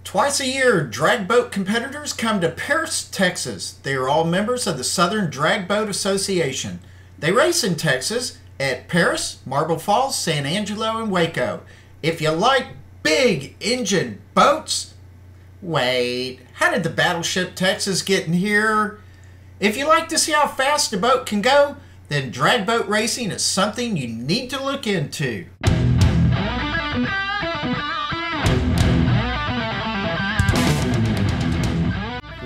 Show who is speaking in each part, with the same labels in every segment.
Speaker 1: Twice a year, drag boat competitors come to Paris, Texas. They are all members of the Southern Drag Boat Association. They race in Texas at Paris, Marble Falls, San Angelo, and Waco. If you like big engine boats, wait, how did the battleship Texas get in here? If you like to see how fast a boat can go, then drag boat racing is something you need to look into.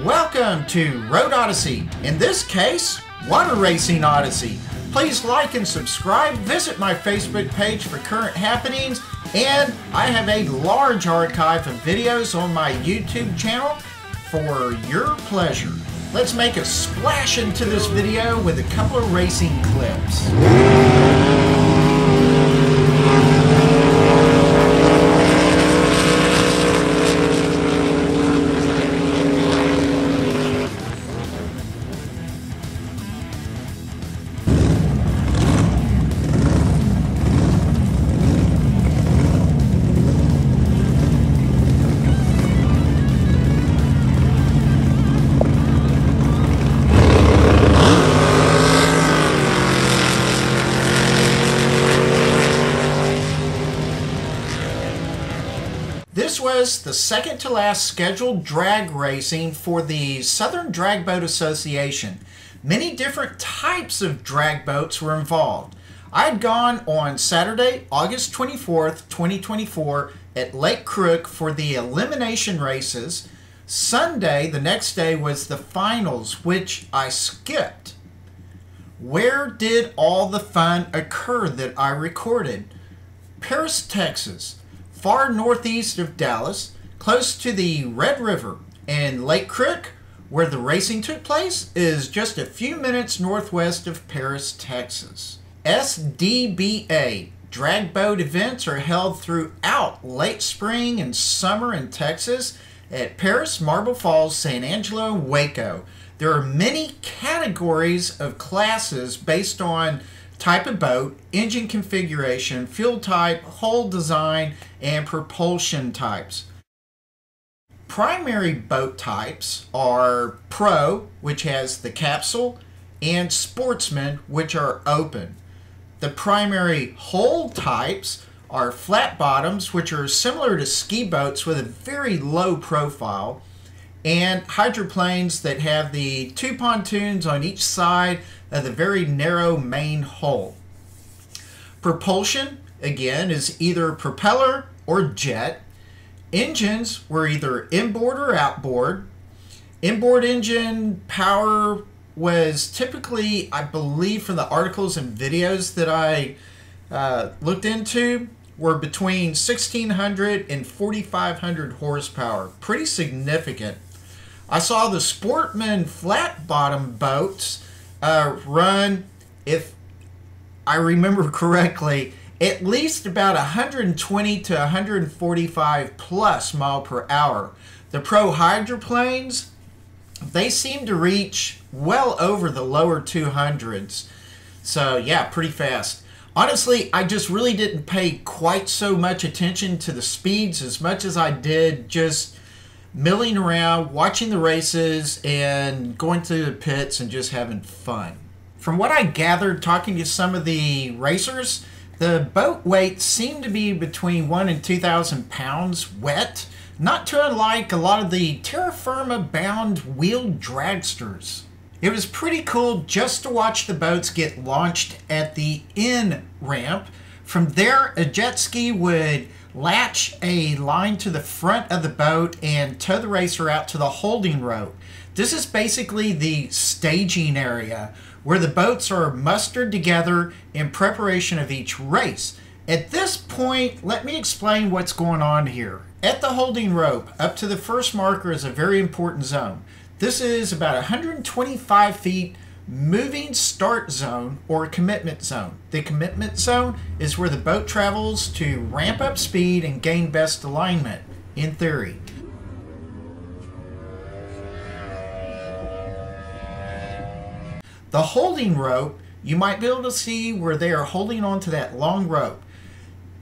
Speaker 1: Welcome to Road Odyssey, in this case, Water Racing Odyssey. Please like and subscribe, visit my Facebook page for current happenings, and I have a large archive of videos on my YouTube channel for your pleasure. Let's make a splash into this video with a couple of racing clips. This was the second to last scheduled drag racing for the Southern Drag Boat Association. Many different types of drag boats were involved. I had gone on Saturday, August 24th, 2024 at Lake Crook for the elimination races. Sunday, the next day, was the finals, which I skipped. Where did all the fun occur that I recorded? Paris, Texas. Far northeast of Dallas, close to the Red River, and Lake Crook, where the racing took place, is just a few minutes northwest of Paris, Texas. SDBA drag boat events are held throughout late spring and summer in Texas at Paris, Marble Falls, San Angelo, and Waco. There are many categories of classes based on type of boat, engine configuration, fuel type, hull design, and propulsion types. Primary boat types are Pro, which has the capsule, and Sportsman, which are open. The primary hull types are flat bottoms, which are similar to ski boats with a very low profile, and hydroplanes that have the two pontoons on each side of the very narrow main hull. Propulsion, again, is either propeller or jet. Engines were either inboard or outboard. Inboard engine power was typically, I believe from the articles and videos that I looked into, were between 1,600 and 4,500 horsepower. Pretty significant. I saw the Sportsman flat bottom boats run, if I remember correctly, at least about 120 to 145 plus mile per hour. The Pro hydroplanes, they seem to reach well over the lower 200s. So yeah, pretty fast. Honestly, I just really didn't pay quite so much attention to the speeds as much as I did just milling around, watching the races, and going to the pits and just having fun. From what I gathered talking to some of the racers, the boat weight seemed to be between 1,000 and 2,000 pounds wet, not too unlike a lot of the terra firma bound wheeled dragsters. It was pretty cool just to watch the boats get launched at the in ramp. From there, a jet ski would latch a line to the front of the boat and tow the racer out to the holding rope. This is basically the staging area where the boats are mustered together in preparation of each race. At this point, let me explain what's going on here. At the holding rope, up to the first marker is a very important zone. This is about 125 feet moving start zone or commitment zone. The commitment zone is where the boat travels to ramp up speed and gain best alignment, in theory. The holding rope, you might be able to see where they are holding on to that long rope.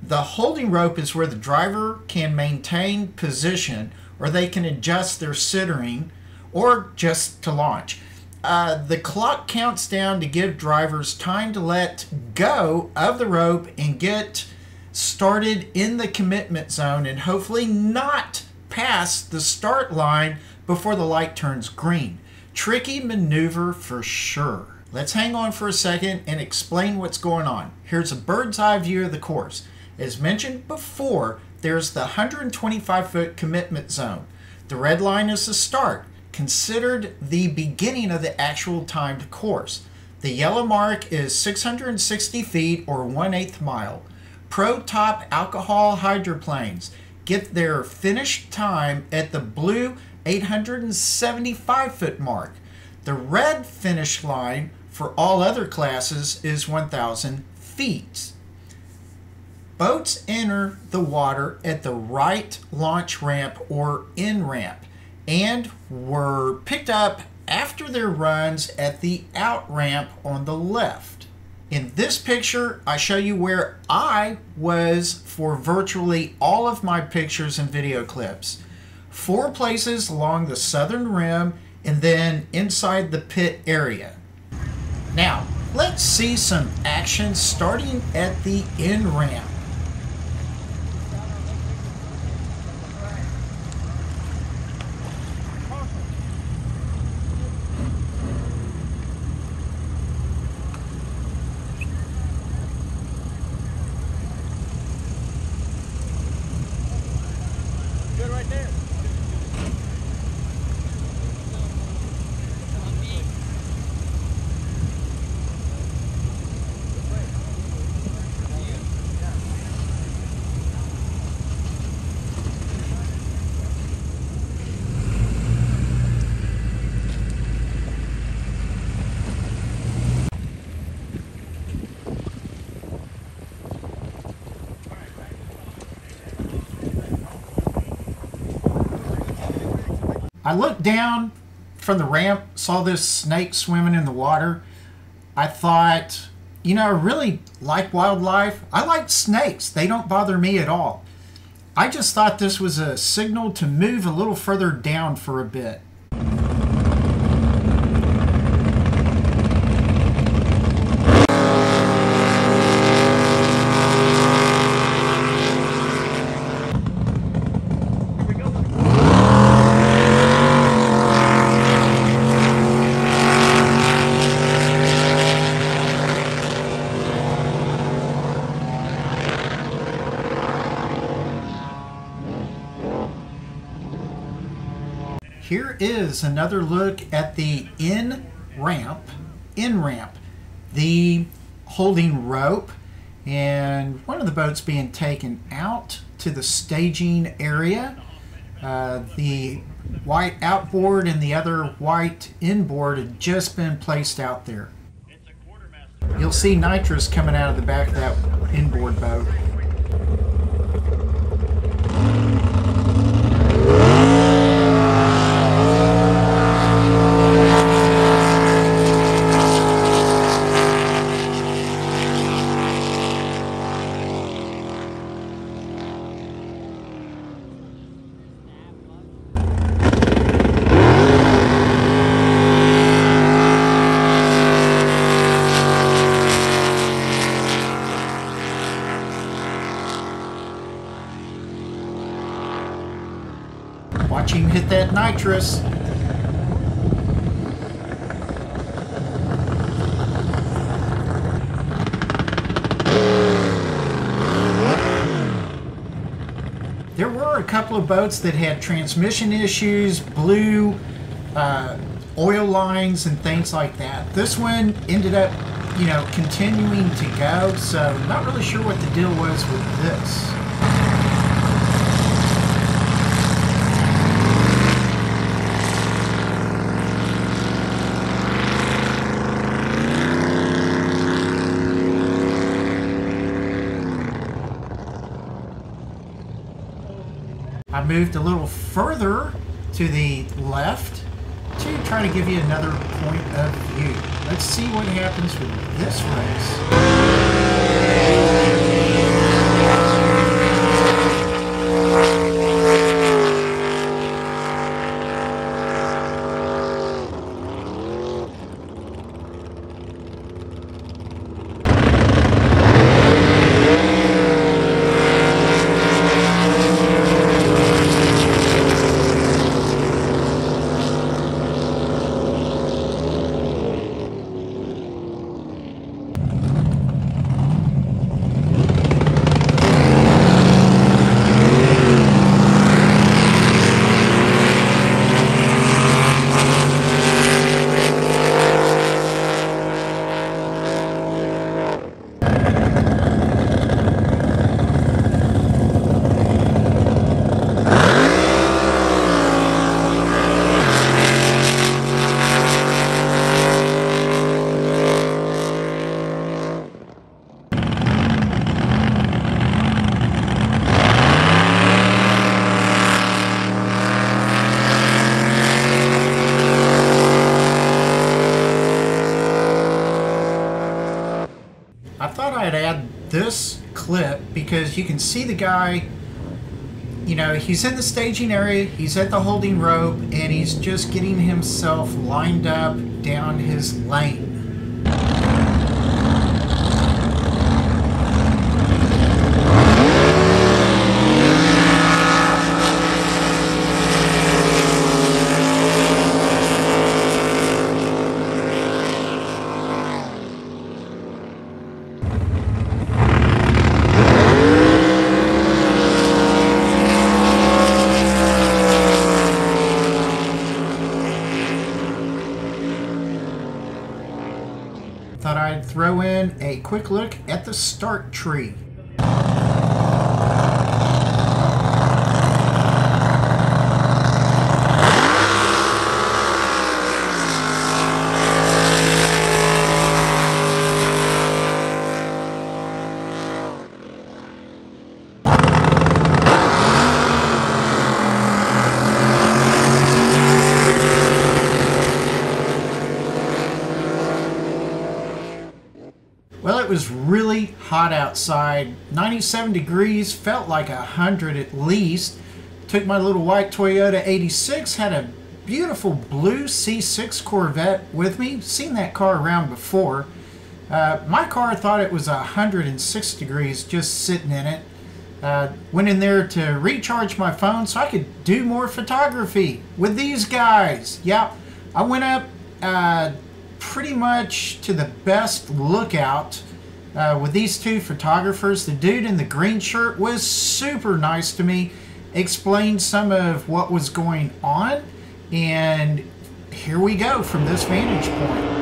Speaker 1: The holding rope is where the driver can maintain position, or they can adjust their centering, or just to launch. The clock counts down to give drivers time to let go of the rope and get started in the commitment zone, and hopefully not pass the start line before the light turns green. Tricky maneuver for sure. Let's hang on for a second and explain what's going on. Here's a bird's eye view of the course. As mentioned before, there's the 125-foot commitment zone. The red line is the start, considered the beginning of the actual timed course. The yellow mark is 660 feet or 1/8 mile. Pro top alcohol hydroplanes get their finished time at the blue 875-foot mark. The red finish line for all other classes is 1,000 feet. Boats enter the water at the right launch ramp or in ramp and were picked up after their runs at the out ramp on the left. In this picture, I show you where I was for virtually all of my pictures and video clips. 4 places along the southern rim and then inside the pit area. Now, let's see some action starting at the in ramp.
Speaker 2: Good right there.
Speaker 1: I looked down from the ramp, saw this snake swimming in the water. I thought, you know, I really like wildlife. I like snakes. They don't bother me at all. I just thought this was a signal to move a little further down for a bit. Here is another look at the in ramp, the holding rope, and one of the boats being taken out to the staging area. The white outboard and the other white inboard had just been placed out there. You'll see nitrous coming out of the back of that inboard boat. Watch him hit that nitrous. There were a couple of boats that had transmission issues, blew oil lines and things like that. This one ended up, you know, continuing to go, so not really sure what the deal was with this. I moved a little further to the left to try to give you another point of view. Let's see what happens with this race. I thought I'd add this clip because you can see the guy, you know, he's in the staging area, he's at the holding rope, and he's just getting himself lined up down his lane. Thought I'd throw in a quick look at the start tree. Well, it was really hot outside, 97 degrees, felt like 100 at least. Took my little white Toyota 86, had a beautiful blue C6 Corvette with me. Seen that car around before. My car thought it was 106 degrees just sitting in it. Went in there to recharge my phone so I could do more photography with these guys. Yeah, I went up pretty much to the best lookout with these two photographers. The dude in the green shirt was super nice to me, explained some of what was going on, and here we go from this vantage point.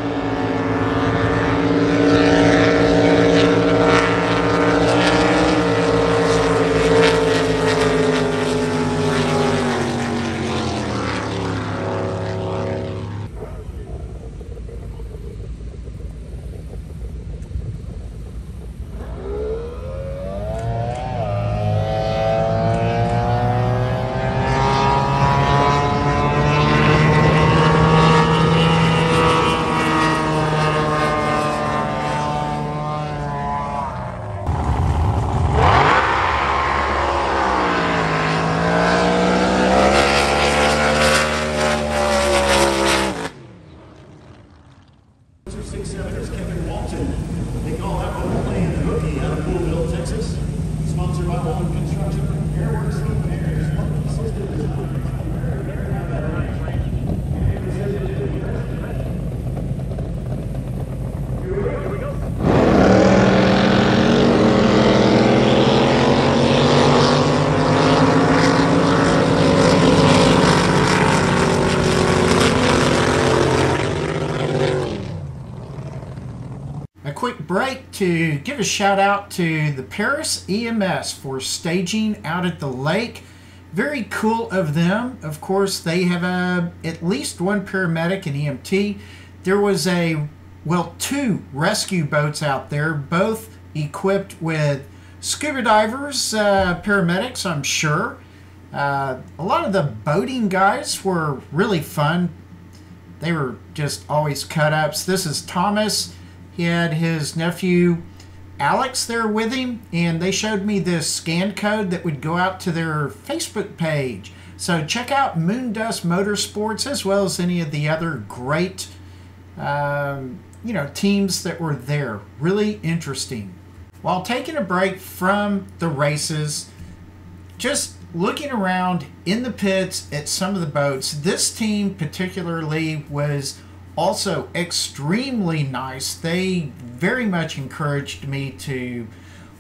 Speaker 1: Quick break to give a shout out to the Paris EMS for staging out at the lake. Very cool of them. Of course, they have at least one paramedic and EMT. There was two rescue boats out there, both equipped with scuba divers, paramedics, I'm sure. A lot of the boating guys were really fun. They were just always cut-ups. This is Thomas. He had his nephew Alex there with him, and they showed me this scan code that would go out to their Facebook page. So check out Moondust Motorsports, as well as any of the other great teams that were there. Really interesting. While taking a break from the races, just looking around in the pits at some of the boats, this team particularly was also extremely nice. They very much encouraged me to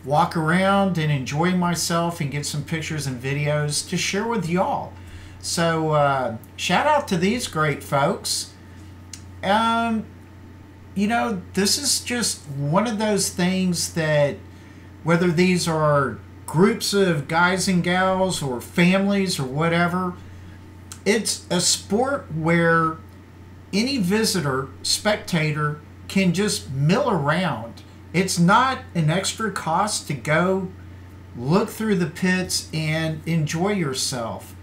Speaker 1: walk around and enjoy myself and get some pictures and videos to share with y'all. So shout out to these great folks. This is just one of those things that, whether these are groups of guys and gals or families or whatever, it's a sport where any visitor, spectator, can just mill around. It's not an extra cost to go look through the pits and enjoy yourself.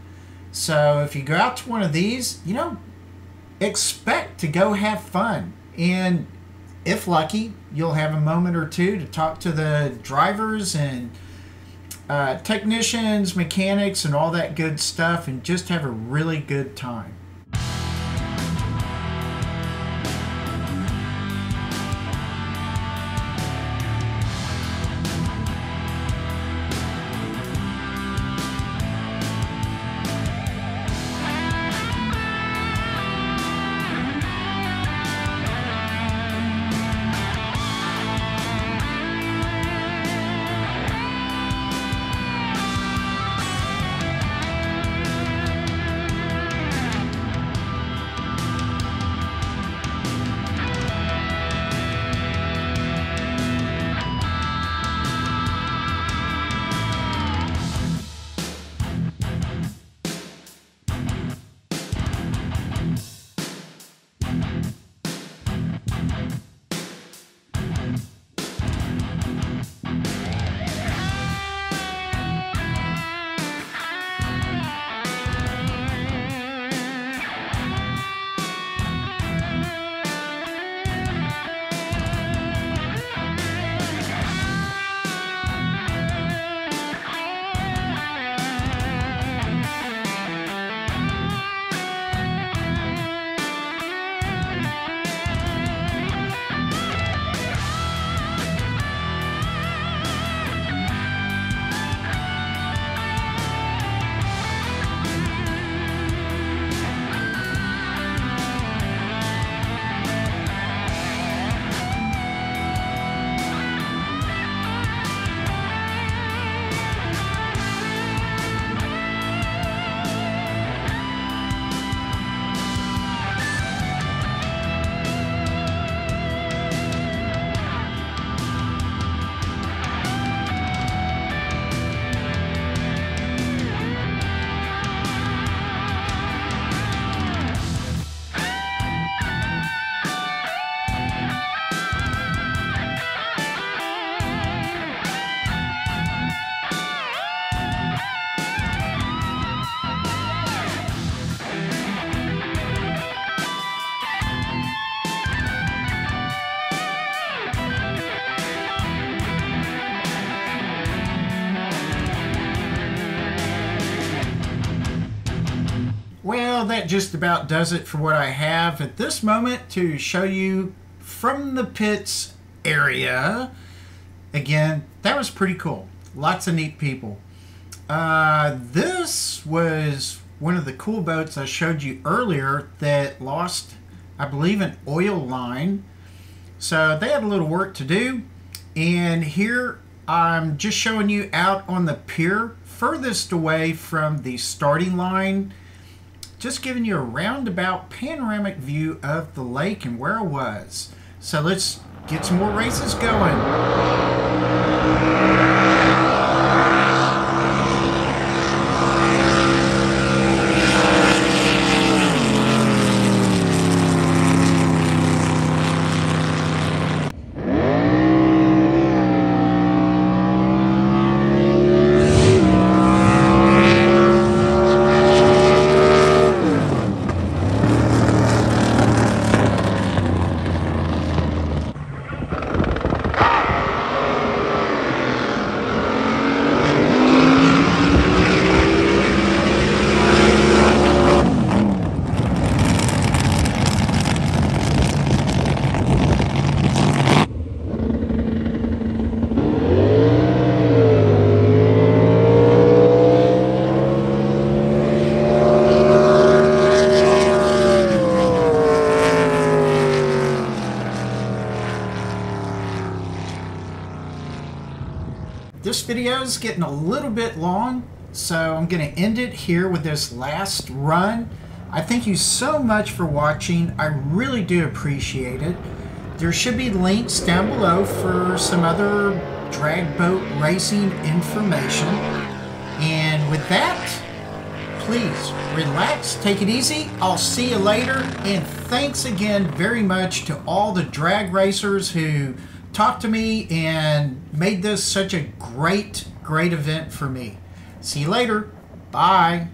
Speaker 1: So if you go out to one of these, expect to go have fun. And if lucky, you'll have a moment or two to talk to the drivers and technicians, mechanics, and all that good stuff, and just have a really good time. Well, that just about does it for what I have at this moment to show you from the pits area. Again, that was pretty cool. Lots of neat people. This was one of the cool boats I showed you earlier that lost, I believe, an oil line. So they had a little work to do. And here I'm just showing you out on the pier furthest away from the starting line. Just giving you a roundabout panoramic view of the lake and where I was. So let's get some more races going. this video is getting a little bit long, so I'm going to end it here with this last run. I thank you so much for watching. I really do appreciate it. There should be links down below for some other drag boat racing information. And with that, please relax, take it easy. I'll see you later. And thanks again very much to all the drag racers who talked to me and made this such a great event for me. See you later. Bye.